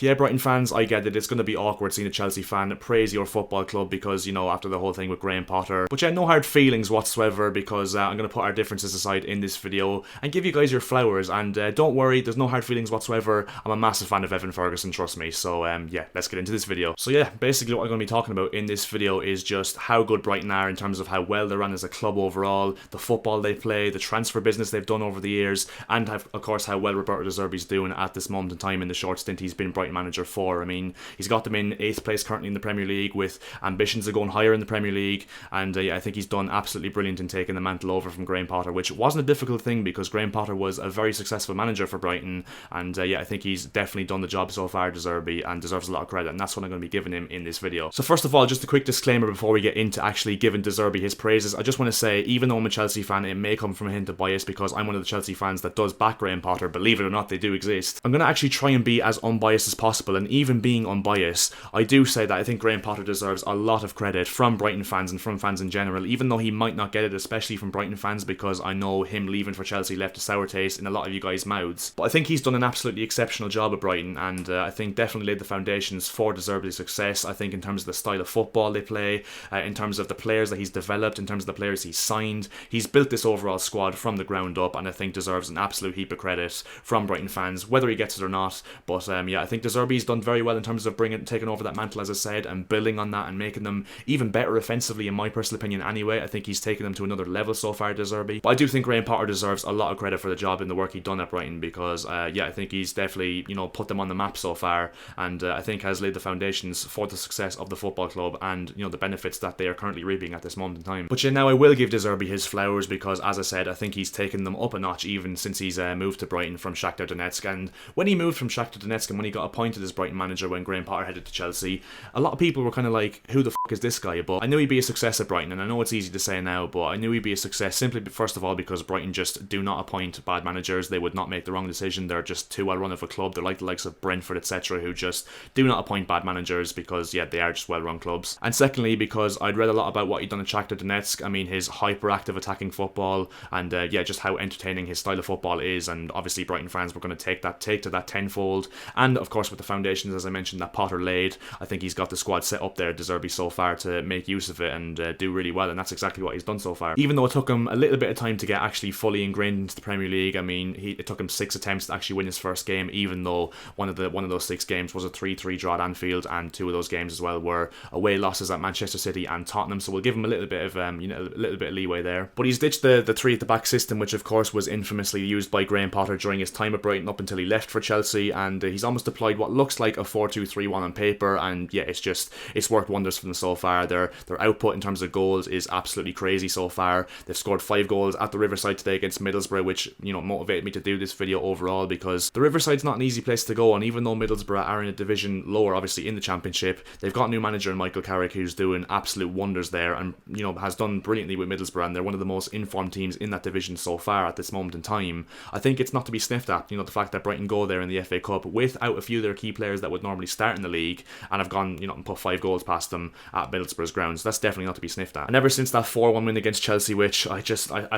yeah, Brighton fans, I get it. It's going to be awkward seeing a Chelsea fan praise your football club because, you know, after the whole thing with Graham Potter. But yeah, no hard feelings whatsoever because I'm going to put our differences aside in this video and give you guys your flowers. And don't worry, there's no hard feelings whatsoever. I'm a massive fan of Evan Ferguson, trust me. So yeah, let's get into this video. So yeah, basically what I'm going to be talking about in this video is just how good Brighton are in terms of how well they're run as a club overall, the football they play, the transfer business they've done over the years, and of course how well Roberto De Zerbi's doing at this moment in time in the short stint he's been Brighton manager for. I mean, he's got them in 8th place currently in the Premier League with ambitions of going higher in the Premier League, and yeah, I think he's done absolutely brilliant in taking the mantle over from Graham Potter, which wasn't a difficult thing because Graham Potter was a very successful manager for Brighton, and yeah, I think he's definitely done the job so far, De Zerbi, and deserves a lot of credit, and that's what I'm going to be giving him in this video. So first of all, just a quick disclaimer before we get into actually giving De Zerbi his praises. I just want to say, even though I'm a Chelsea fan, it may come from a hint of bias because I'm one of the Chelsea fans that does back Graham Potter, believe it or not, they do exist. I'm going to actually try and be as unbiased as possible, and even being unbiased, I do say that I think Graham Potter deserves a lot of credit from Brighton fans and from fans in general, even though he might not get it, especially from Brighton fans, because I know him leaving for Chelsea left a sour taste in a lot of you guys' mouths. But I think he's done an absolutely exceptional job at Brighton, and I think definitely laid the foundations for De Zerbi's success. I think in terms of the style of football they play, in terms of the players that he's developed, in terms of the players he's signed, he's built this overall squad from the ground up, and I think deserves an absolute heap of credit from Brighton fans, whether he gets it or not. But yeah, I think De Zerbi's done very well in terms of taking over that mantle, as I said, and building on that and making them even better offensively, in my personal opinion anyway. I think he's taken them to another level so far, De Zerbi. But I do think Graham Potter deserves a lot of credit for the job and the work he's done at Brighton because yeah, I think he's definitely, you know, put them on the map so far, and I think has laid the foundations for the success of the football club and, you know, the benefits that they are currently reaping at this moment in time. But yeah, now I will give De Zerbi his flowers because, as I said, I think he's taken them up a notch even since he's moved to Brighton from Shakhtar Donetsk. And when he moved from Shakhtar Donetsk and when he got appointed as Brighton manager when Graham Potter headed to Chelsea, a lot of people were kind of like, who the fuck is this guy? But I knew he'd be a success at Brighton, and I know it's easy to say now, but I knew he'd be a success simply, first of all, because Brighton just do not appoint bad managers. They would not make the wrong decision. They're just too well run of a club. They're like the likes of Brentford, etc., who just do not appoint bad managers because, yeah, they are just well run clubs. And secondly, because I'd read a lot about what he'd done at Shakhtar Donetsk. I mean, his hyperactive attacking football, and yeah, just how entertaining his style of football is, and obviously Brighton fans were going to take to that tenfold. And of course, with the foundations, as I mentioned, that Potter laid, I think he's got the squad set up there, De Zerbi, so far to make use of it and do really well, and that's exactly what he's done so far. Even though it took him a little bit of time to get actually fully ingrained into the Premier League, I mean, it took him 6 attempts to actually win his first game, even though one of those 6 games was a 3-3 draw at Anfield, and 2 of those games as well were away losses at Manchester City and Tottenham. So we'll give him a little bit of you know, a little bit of leeway there. But he's ditched the 3 at the back system, which of course was infamously used by Graham Potter during his time at Brighton up until he left for Chelsea, and he's almost deployed what looks like a 4-2-3-1 on paper, and yeah, it's worked wonders for them so far. Their output in terms of goals is absolutely crazy so far. They've scored 5 goals at the Riverside today against Middlesbrough, which, you know, motivated me to do this video overall because the Riverside's not an easy place to go, and even though Middlesbrough are in a division lower, obviously in the Championship, they've got a new manager in Michael Carrick who's doing absolute wonders there, and, you know, has done brilliantly with Middlesbrough, and they're one of the most informed teams in that division so far at this moment in time. I think it's not to be sniffed at, you know, the fact that Brighton go there in the FA Cup without a few of their key players that would normally start in the league and have gone, you know, and put 5 goals past them at Middlesbrough's grounds. That's definitely not to be sniffed at. And ever since that 4-1 win against Chelsea, which I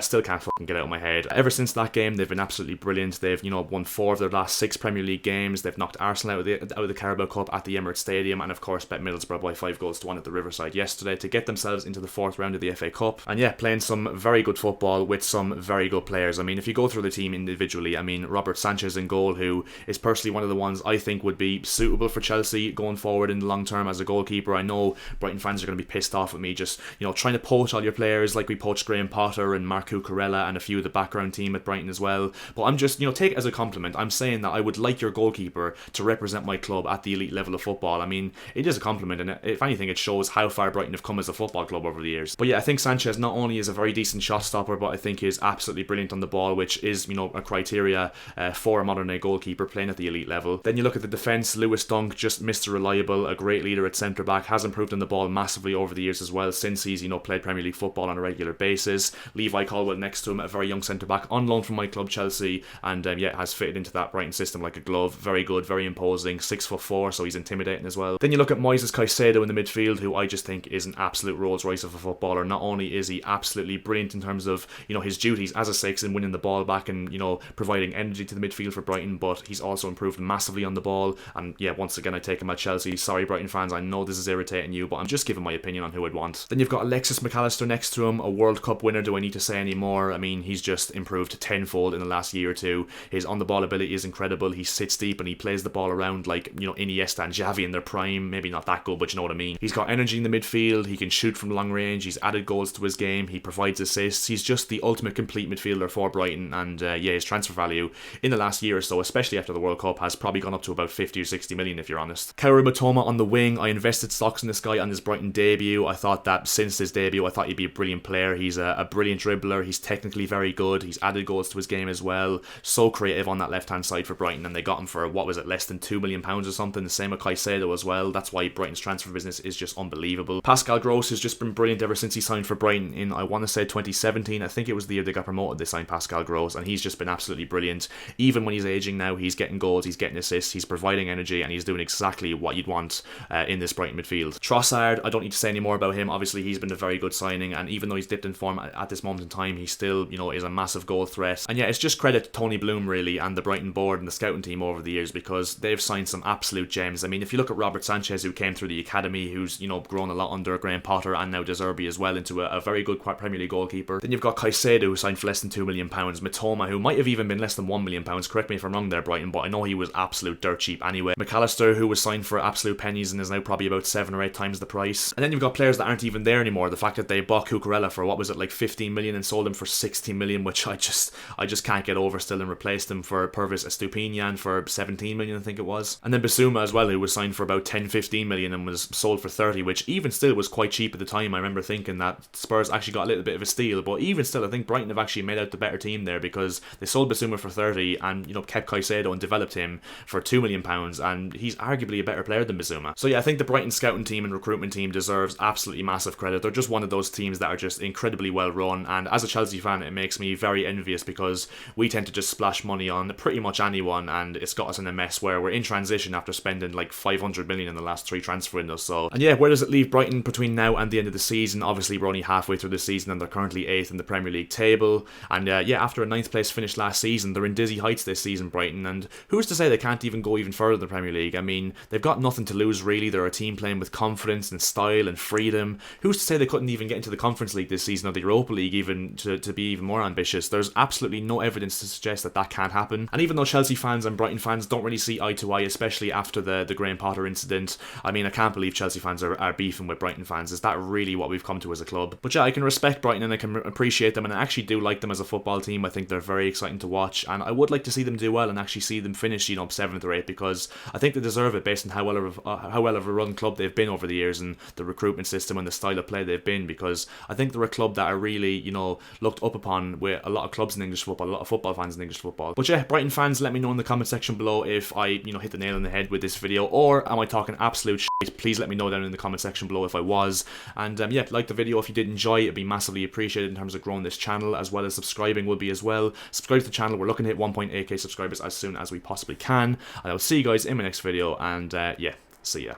still can't fucking get out of my head, ever since that game they've been absolutely brilliant. They've, you know, won 4 of their last 6 Premier League games. They've knocked Arsenal out of the Carabao Cup at the Emirates Stadium, and of course bet Middlesbrough by 5-1 at the Riverside yesterday to get themselves into the 4th round of the FA Cup. And yeah, playing some very good football with some very good players. I mean, if you go through the team individually, I mean, Robert Sanchez in goal, who is personally one of the ones I think would be suitable for Chelsea going forward in the long term as a goalkeeper. I know Brighton fans are going to be pissed off at me just, you know, trying to poach all your players like we poached Graham Potter and Marco Cucurella and a few of the background team at Brighton as well. But I'm just, you know, take it as a compliment. I'm saying that I would like your goalkeeper to represent my club at the elite level of football. I mean, it is a compliment, and if anything, it shows how far Brighton have come as a football club over the years. But yeah, I think Sanchez not only is a very decent shot stopper, but I think is absolutely brilliant on the ball, which is, you know, a criteria for a modern day goalkeeper playing at the elite level. Then you look at the defence. Lewis Dunk, just Mr. Reliable, a great leader at centre back, has improved on the ball massively over the years as well since he's, you know, played Premier League football on a regular basis. Levi Colwill next to him, a very young centre back on loan from my club Chelsea, and yeah, has fitted into that Brighton system like a glove. Very good, very imposing, 6'4", so he's intimidating as well. Then you look at Moises Caicedo in the midfield, who I just think is an absolute Rolls Royce of a footballer. Not only is he absolutely brilliant in terms of, you know, his duties as a 6 and winning the ball back and, you know, providing energy to the midfield for Brighton, but he's also improved massively on the ball. And yeah, once again, I take him at Chelsea. Sorry, Brighton fans, I know this is irritating you, but I'm just giving my opinion on who I'd want. Then you've got Alexis McAllister next to him, a World Cup winner. Do I need to say any more? I mean, he's just improved tenfold in the last year or two. His on-the-ball ability is incredible. He sits deep and he plays the ball around like, you know, Iniesta and Xavi in their prime. Maybe not that good, but you know what I mean. He's got energy in the midfield. He can shoot from long range. He's added goals to his game. He provides assists. He's just the ultimate complete midfielder for Brighton. And yeah, his transfer value in the last year or so, especially after the World Cup, has probably gone up to about 50 or 60 million if you're honest. Kaoru Mitoma on the wing. I invested stocks in this guy on his Brighton debut. I thought that since his debut, I thought he'd be a brilliant player. He's a brilliant dribbler. He's technically very good. He's added goals to his game as well. So creative on that left-hand side for Brighton, and they got him for, what was it, less than £2 million or something. The same with Caicedo as well. That's why Brighton's transfer business is just unbelievable. Pascal Gross has just been brilliant ever since he signed for Brighton in, I want to say, 2017. I think it was the year they got promoted, they signed Pascal Gross, and he's just been absolutely brilliant. Even when he's aging now, he's getting goals, he's getting assists, he's providing energy, and he's doing exactly what you'd want in this Brighton midfield. Trossard, I don't need to say any more about him. Obviously, he's been a very good signing, and even though he's dipped in form at this moment in time, he still, you know, is a massive goal threat. And yeah, it's just credit to Tony Bloom, really, and the Brighton board and the scouting team over the years, because they've signed some absolute gems. I mean, if you look at Robert Sanchez, who came through the academy, who's, you know, grown a lot under Graham Potter, and now De Zerbi as well, into a very good Premier League goalkeeper. Then you've got Caicedo, who signed for less than £2 million. Mitoma, who might have even been less than £1 million. Correct me if I'm wrong there, Brighton, but I know he was absolute dirt cheap anyway. McAllister, who was signed for absolute pennies and is now probably about 7 or 8 times the price. And then you've got players that aren't even there anymore. The fact that they bought Cucurella for, what was it, like 15 million and sold him for 16 million, which I just can't get over still, and replaced him for Pervis Estupinian for 17 million, I think it was. And then Bissouma as well, who was signed for about 10-15 million and was sold for 30, which even still was quite cheap at the time. I remember thinking that Spurs actually got a little bit of a steal, but even still, I think Brighton have actually made out the better team there, because they sold Bissouma for 30 and, you know, kept Caicedo and developed him for £2 million, and he's arguably a better player than Bissouma. So yeah, I think the Brighton scouting team and recruitment team deserves absolutely massive credit. They're just one of those teams that are just incredibly well run, and as a Chelsea fan, it makes me very envious, because we tend to just splash money on pretty much anyone, and it's got us in a mess where we're in transition after spending like 500 million in the last 3 transfer windows. So, and yeah, where does it leave Brighton between now and the end of the season? Obviously, we're only halfway through the season and they're currently 8th in the Premier League table, and yeah, after a 9th place finish last season, they're in dizzy heights this season, Brighton, and who's to say they can't even go even further in the Premier League? I mean, they've got nothing to lose really. They're a team playing with confidence and style and freedom. Who's to say they couldn't even get into the Conference League this season, or the Europa League even, to be even more ambitious? There's absolutely no evidence to suggest that that can't happen. And even though Chelsea fans and Brighton fans don't really see eye to eye, especially after the Graham Potter incident, I mean, I can't believe Chelsea fans are beefing with Brighton fans. Is that really what we've come to as a club? But yeah, I can respect Brighton and I can appreciate them, and I actually do like them as a football team. I think they're very exciting to watch, and I would like to see them do well and actually see them finish, you know, 7th or 8th, because I think they deserve it based on how well of a run club they've been over the years, and the recruitment system and the style of play they've been, because I think they're a club that are really, you know, looked up upon with a lot of clubs in English football, a lot of football fans in English football. But yeah, Brighton fans, let me know in the comment section below if I, you know, hit the nail on the head with this video, or am I talking absolute shit? Please let me know down in the comment section below if I was. And yeah, like the video if you did enjoy it. It'd be massively appreciated in terms of growing this channel, as well as subscribing would be as well. Subscribe to the channel. We're looking to hit 1.8k subscribers as soon as we possibly can, and I'll see you guys in my next video, and yeah, see ya.